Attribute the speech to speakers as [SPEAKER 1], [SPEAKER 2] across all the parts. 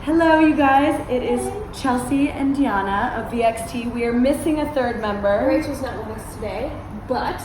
[SPEAKER 1] Hello, you guys. It is Chelsea and Deonna of VXT. We are missing a third member.
[SPEAKER 2] Rachel's not with us today, but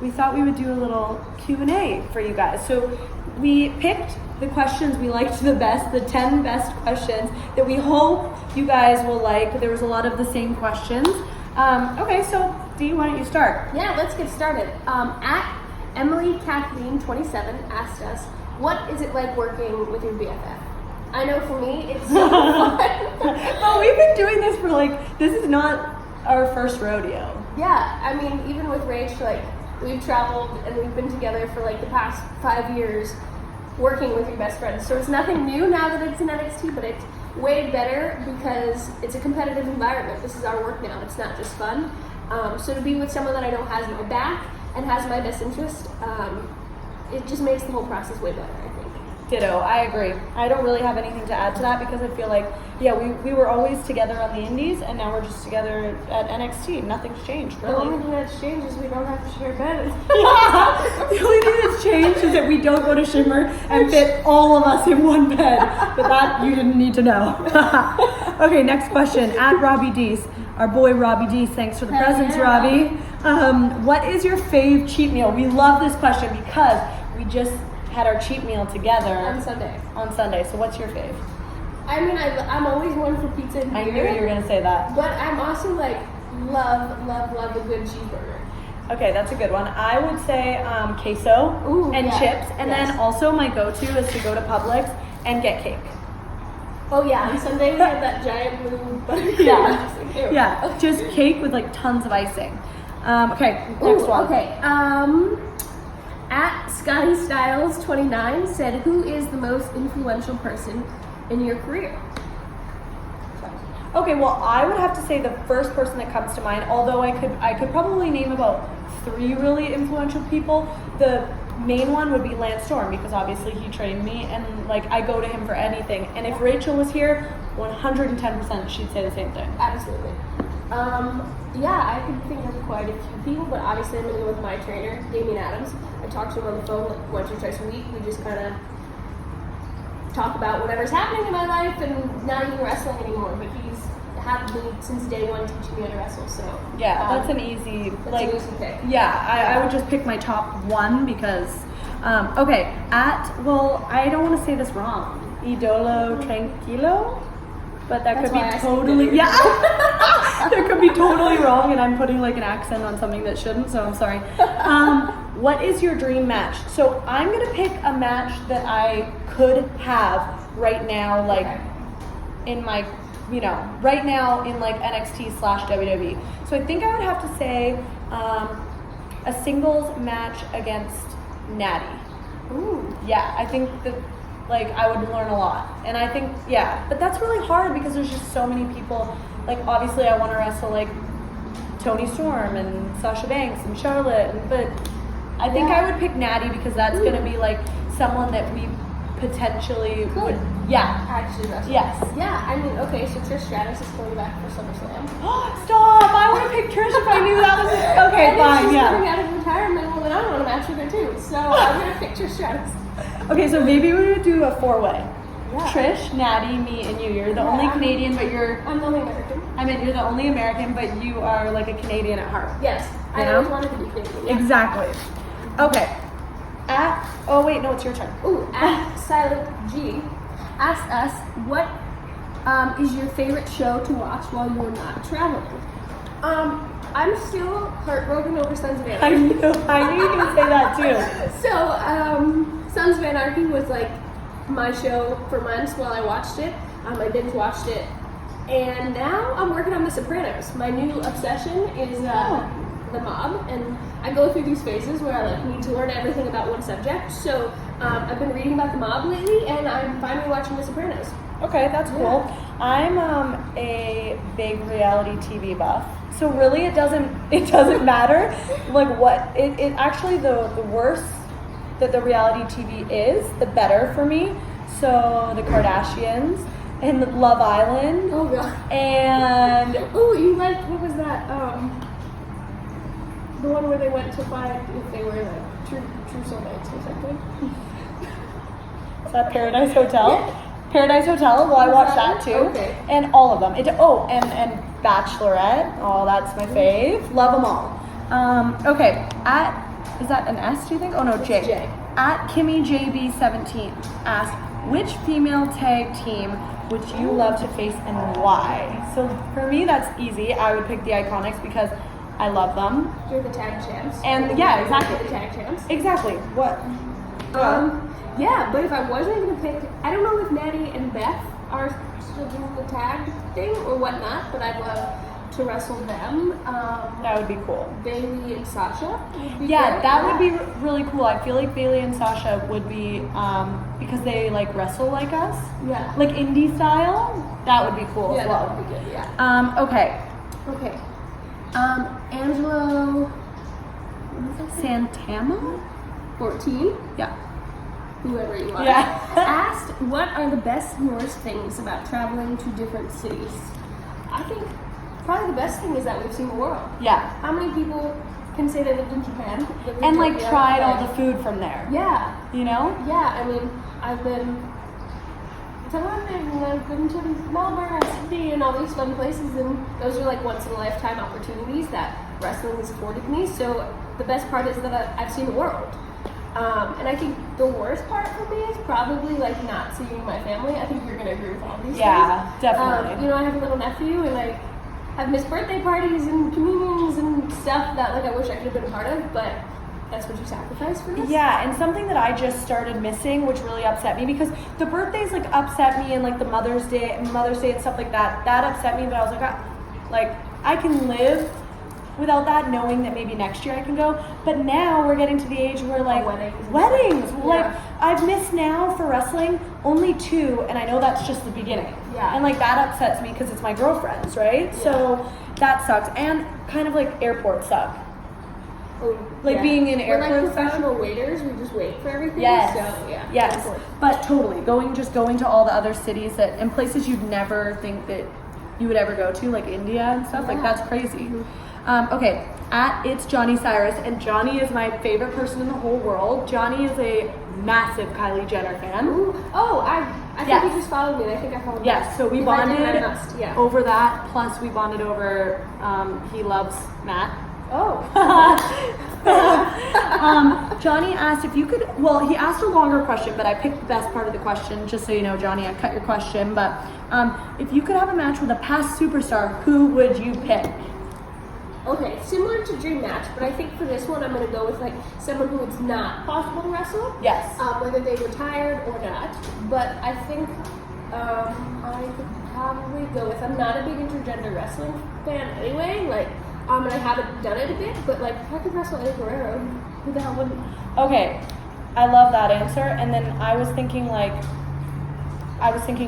[SPEAKER 1] we thought we would do a little Q&A for you guys. So we picked the questions we liked the best, the 10 best questions that we hope you guys will like. There was a lot of the same questions. Okay, so Dee, why don't you start?
[SPEAKER 2] yeah, let's get started. At Emily Kathleen 27 asked us, what is it like working with your BFF? I know for me, it's so fun.
[SPEAKER 1] Well, we've been doing this for this is not our first rodeo.
[SPEAKER 2] Yeah, I mean, even with Rach, we've traveled and we've been together for the past 5 years working with your best friends. So it's nothing new now that it's in NXT, but it's way better because it's a competitive environment. This is our work now. It's not just fun. So to be with someone that I know has my back and has my best interest, it just makes the whole process way better, I think.
[SPEAKER 1] Ditto, I agree. I don't really have anything to add to that because I feel we were always together on the indies and now we're just together at NXT. Nothing's changed, really.
[SPEAKER 2] The only thing that's changed is we don't have to share beds.
[SPEAKER 1] The only thing that's changed is that we don't go to Shimmer and fit all of us in one bed. But that you didn't need to know. Okay, next question. At Robbie Dees. Our boy Robbie Dees. Thanks for the presents,
[SPEAKER 2] yeah.
[SPEAKER 1] Robbie. What is your fave cheat meal? We love this question because we just had our cheat meal together
[SPEAKER 2] On Sunday.
[SPEAKER 1] So what's your fave?
[SPEAKER 2] I mean, I'm always one for pizza and beer.
[SPEAKER 1] I knew you were going to say that.
[SPEAKER 2] But I'm also love a good cheeseburger.
[SPEAKER 1] Okay, that's a good one. I would say queso and chips. And then also my go-to is to go to Publix and get cake.
[SPEAKER 2] Oh yeah, on Sunday we had that giant blue butter.
[SPEAKER 1] Yeah, just cake with tons of icing. Okay, next one.
[SPEAKER 2] Okay, at Scotty Styles 29 said, who is the most influential person in your career?
[SPEAKER 1] Okay, well, I would have to say the first person that comes to mind, although I could probably name about 3 really influential people. The main one would be Lance Storm because obviously he trained me and I go to him for anything. And if Rachel was here, 110% she'd say the same thing.
[SPEAKER 2] Absolutely. Yeah, I could think of quite a few people, but obviously I'm going to go with my trainer, Damian Adams. I talk to him on the phone once or twice a week. We just kind of talk about whatever's happening in my life and not even wrestling anymore, but he's had me since day one teaching me how to wrestle, so.
[SPEAKER 1] Yeah, that's an easy,
[SPEAKER 2] an easy pick.
[SPEAKER 1] Yeah, I would just pick my top one because, okay, I don't want to say this wrong, Idolo Tranquilo? But that could be totally, that could be totally wrong and I'm putting an accent on something that shouldn't, so I'm sorry. What is your dream match? So I'm going to pick a match that I could have right now, in my, right now in NXT/WWE. So I think I would have to say a singles match against Natty.
[SPEAKER 2] Ooh.
[SPEAKER 1] Yeah, I think that I would learn a lot. And I think, but that's really hard because there's just so many people. Obviously I want to wrestle Toni Storm and Sasha Banks and Charlotte, but I think I would pick Natty because that's going to be someone that we potentially would,
[SPEAKER 2] actually wrestle.
[SPEAKER 1] Yes.
[SPEAKER 2] Yeah, I mean, okay, so Trish Stratus is coming back for SummerSlam.
[SPEAKER 1] Stop! I would have picked Trish if I knew that was okay,
[SPEAKER 2] and
[SPEAKER 1] fine,
[SPEAKER 2] she's coming out of retirement, well then I want to match with her too. So I'm going to pick Trish Stratus.
[SPEAKER 1] Okay, so maybe we would do a 4-way.
[SPEAKER 2] Yeah.
[SPEAKER 1] Trish, Natty, me, and you. You're the only Canadian, but
[SPEAKER 2] I'm the only American.
[SPEAKER 1] I mean, you're the only American, but you are a Canadian at heart.
[SPEAKER 2] Yes, I always wanted to be Canadian. Yeah.
[SPEAKER 1] Exactly. Okay. Oh wait, no, it's your turn.
[SPEAKER 2] At Silent G asked us, what is your favorite show to watch while you're not traveling? I'm still heartbroken over Sons of Anarchy.
[SPEAKER 1] I knew you were going to say that too.
[SPEAKER 2] So, Sons of Anarchy was my show for months while I watched it. I binge watched it. And now I'm working on The Sopranos. My new obsession is the mob. And I go through these phases where I need to learn everything about one subject. So I've been reading about the mob lately and I'm finally watching The Sopranos.
[SPEAKER 1] Okay, that's cool. I'm a big reality TV buff. So really it doesn't matter what it actually the worse that the reality TV is, the better for me. So the Kardashians and Love Island.
[SPEAKER 2] Oh god.
[SPEAKER 1] And
[SPEAKER 2] what was that? The one where they went to find if they were true soulmates or something.
[SPEAKER 1] Is that Paradise Hotel?
[SPEAKER 2] Yeah.
[SPEAKER 1] Paradise Hotel. Well, I watched that too.
[SPEAKER 2] Okay.
[SPEAKER 1] And all of them. And Bachelorette. Oh, that's my fave. Love them all. Okay. Is that an S, do you think? Oh, no, J.
[SPEAKER 2] J.
[SPEAKER 1] At KimmyJB17 asked, which female tag team would you love to face and why? So for me, that's easy. I would pick the Iconics because I love them.
[SPEAKER 2] You're the tag champs.
[SPEAKER 1] And yeah, exactly.
[SPEAKER 2] The tag champs.
[SPEAKER 1] Exactly. What?
[SPEAKER 2] Yeah, but if I wasn't going to pick, I don't know if Maddie and Beth are still doing the tag thing or whatnot, but I'd love to wrestle them.
[SPEAKER 1] That would be cool.
[SPEAKER 2] Bailey and Sasha would be
[SPEAKER 1] Yeah,
[SPEAKER 2] great.
[SPEAKER 1] that would be really cool. I feel like Bailey and Sasha would be, because they like wrestle like us.
[SPEAKER 2] Yeah.
[SPEAKER 1] Like indie style. That would be cool
[SPEAKER 2] Yeah,
[SPEAKER 1] as well.
[SPEAKER 2] that would be good, yeah.
[SPEAKER 1] Okay.
[SPEAKER 2] Okay. Angelo, what was that?
[SPEAKER 1] Santana?
[SPEAKER 2] 14,
[SPEAKER 1] Yeah.
[SPEAKER 2] whoever you are,
[SPEAKER 1] Yeah.
[SPEAKER 2] asked, what are the best and worst things about traveling to different cities? I think probably the best thing is that we've seen the world.
[SPEAKER 1] Yeah.
[SPEAKER 2] How many people can say they lived in Japan? Lived in
[SPEAKER 1] And like
[SPEAKER 2] Tokyo,
[SPEAKER 1] tried all
[SPEAKER 2] like-
[SPEAKER 1] the food from there.
[SPEAKER 2] Yeah,
[SPEAKER 1] You know?
[SPEAKER 2] yeah. I mean, I've been to London and I've been to Melbourne and Sydney and all these fun places, and those are like once in a lifetime opportunities that wrestling has afforded me. So the best part is that I've seen the world. And I think the worst part for me is probably like not seeing my family. I think you're gonna agree with all these
[SPEAKER 1] Yeah,
[SPEAKER 2] things.
[SPEAKER 1] definitely.
[SPEAKER 2] You know, I have a little nephew and I have missed birthday parties and communions and stuff that like I wish I could have been a part of, but that's what you sacrifice for this?
[SPEAKER 1] Yeah, and something that I just started missing, which really upset me, because the birthdays like upset me, and like the Mother's Day and stuff like that upset me. But I was like, I can live without that, knowing that maybe next year I can go. But now we're getting to the age where like weddings.
[SPEAKER 2] Yeah.
[SPEAKER 1] Like I've missed now for wrestling only 2, and I know that's just the beginning.
[SPEAKER 2] Yeah.
[SPEAKER 1] And like that upsets me because it's my girlfriends, right?
[SPEAKER 2] Yeah.
[SPEAKER 1] So that sucks, and kind of like airports suck. Like
[SPEAKER 2] Yeah.
[SPEAKER 1] being in
[SPEAKER 2] We're like
[SPEAKER 1] airports.
[SPEAKER 2] professional waiters, we just wait for everything.
[SPEAKER 1] Yes.
[SPEAKER 2] So, yeah.
[SPEAKER 1] Yes.
[SPEAKER 2] airport.
[SPEAKER 1] But totally going to all the other cities that and places you'd never think that you would ever go to, like India and stuff. Like
[SPEAKER 2] Yeah.
[SPEAKER 1] that's crazy. Okay. It's Johnny Cyrus, and Johnny is my favorite person in the whole world. Johnny is a massive Kylie Jenner fan.
[SPEAKER 2] Ooh. Oh, I
[SPEAKER 1] Yes.
[SPEAKER 2] think you just followed me, and I think I followed you.
[SPEAKER 1] Yes, so we
[SPEAKER 2] If I didn't,
[SPEAKER 1] bonded
[SPEAKER 2] I must, yeah.
[SPEAKER 1] over that. Plus, we bonded over he loves Matt.
[SPEAKER 2] Oh.
[SPEAKER 1] Johnny asked if you could, well, he asked a longer question, but I picked the best part of the question, just so you know, Johnny, I cut your question, but if you could have a match with a past superstar, who would you pick?
[SPEAKER 2] Okay, similar to Dream Match, but I think for this one I'm going to go with like someone who it's not possible to wrestle.
[SPEAKER 1] Yes.
[SPEAKER 2] Whether they retired or not. But I think I could probably go with, I'm not a big intergender wrestling fan anyway, like, and I haven't done it a bit, but like if I could wrestle Eddie Guerrero, who the hell wouldn't?
[SPEAKER 1] Okay, I love that answer, and then I was thinking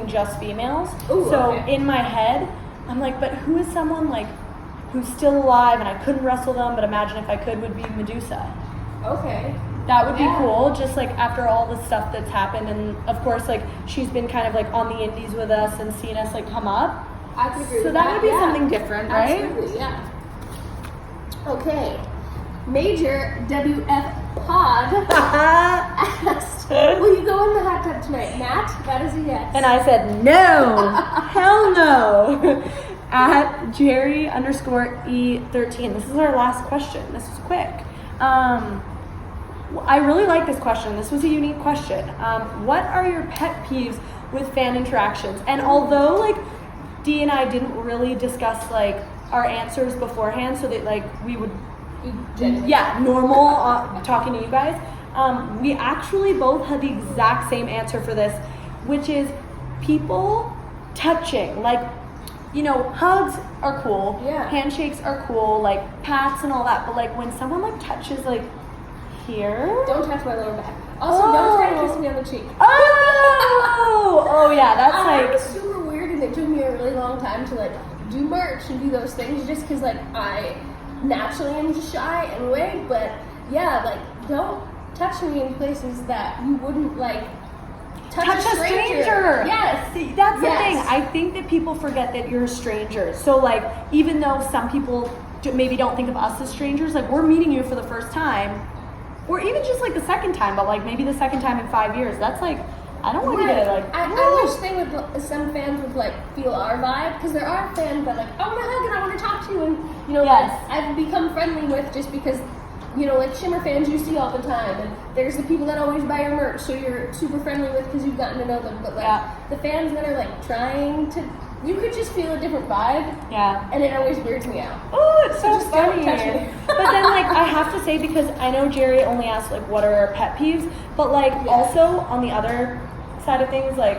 [SPEAKER 1] just females.
[SPEAKER 2] Ooh,
[SPEAKER 1] so
[SPEAKER 2] okay.
[SPEAKER 1] in my head, I'm like, but who is someone like who's still alive and I couldn't wrestle them, but imagine if I could, would be Medusa.
[SPEAKER 2] Okay.
[SPEAKER 1] That would be
[SPEAKER 2] Yeah.
[SPEAKER 1] cool, just like after all the stuff that's happened, and of course like she's been kind of like on the indies with us and seen us like come up.
[SPEAKER 2] I could agree
[SPEAKER 1] So
[SPEAKER 2] with
[SPEAKER 1] that would be
[SPEAKER 2] yeah.
[SPEAKER 1] something different, right?
[SPEAKER 2] Absolutely, yeah. Okay. Major WF Pod asked, will you go in the hot tub tonight? Matt, that is a yes.
[SPEAKER 1] And I said, no, hell no. At Jerry_E13. This is our last question. This is quick. I really like this question. This was a unique question. What are your pet peeves with fan interactions? And although like Dee and I didn't really discuss like our answers beforehand, so that like we would, normal talking to you guys, we actually both had the exact same answer for this, which is people touching. Like, you know, hugs are cool, handshakes are cool, like pats and all that, but like when someone like touches like here,
[SPEAKER 2] don't touch my lower back. Also, don't try to kiss me on the cheek.
[SPEAKER 1] Oh yeah, that's
[SPEAKER 2] It was super weird, and it took me a really long time to like do merch and do those things, just because like I naturally am just shy anyway. But yeah, like don't touch me in places that you wouldn't like touch a stranger. Yes.
[SPEAKER 1] See, that's the thing. I think that people forget that you're strangers. So like, even though some people maybe don't think of us as strangers, like we're meeting you for the first time, or even just like the second time, but like maybe the second time in 5 years. That's like, I don't want you to like.
[SPEAKER 2] I wish they would. Some fans would like feel our vibe because there are fans that like I want to hug and I want to talk to you and you know
[SPEAKER 1] Yes.
[SPEAKER 2] that I've become friendly with just because you know like Shimmer fans you see all the time and there's the people that always buy your merch so you're super friendly with because you've gotten to know them. But like the fans that are like trying to, you could just feel a different vibe.
[SPEAKER 1] Yeah.
[SPEAKER 2] And it always weirds me out.
[SPEAKER 1] Oh, it's so
[SPEAKER 2] just don't
[SPEAKER 1] funny.
[SPEAKER 2] touch me.
[SPEAKER 1] But then, like, I have to say, because I know Jerry only asked, like, what are our pet peeves, but, like, also, on the other side of things, like,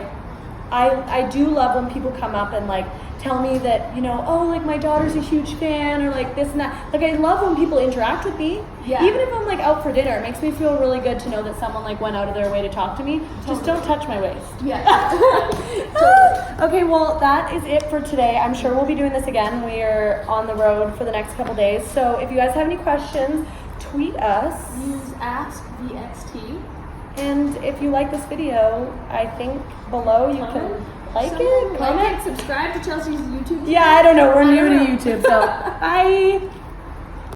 [SPEAKER 1] I do love when people come up and, like, tell me that, you know, oh, like, my daughter's a huge fan, or, like, this and that. Like, I love when people interact with me.
[SPEAKER 2] Yeah.
[SPEAKER 1] Even if I'm, like, out for dinner, it makes me feel really good to know that someone, like, went out of their way to talk to me. Just don't touch my waist.
[SPEAKER 2] Yeah.
[SPEAKER 1] Okay, well, that is it for today. I'm sure we'll be doing this again. We are on the road for the next couple days. So if you guys have any questions, tweet us.
[SPEAKER 2] Use AskVXT.
[SPEAKER 1] And if you like this video, I think below you can like it, comment.
[SPEAKER 2] Subscribe to Chelsea's YouTube channel.
[SPEAKER 1] Yeah, I don't know. We're new to YouTube, so bye.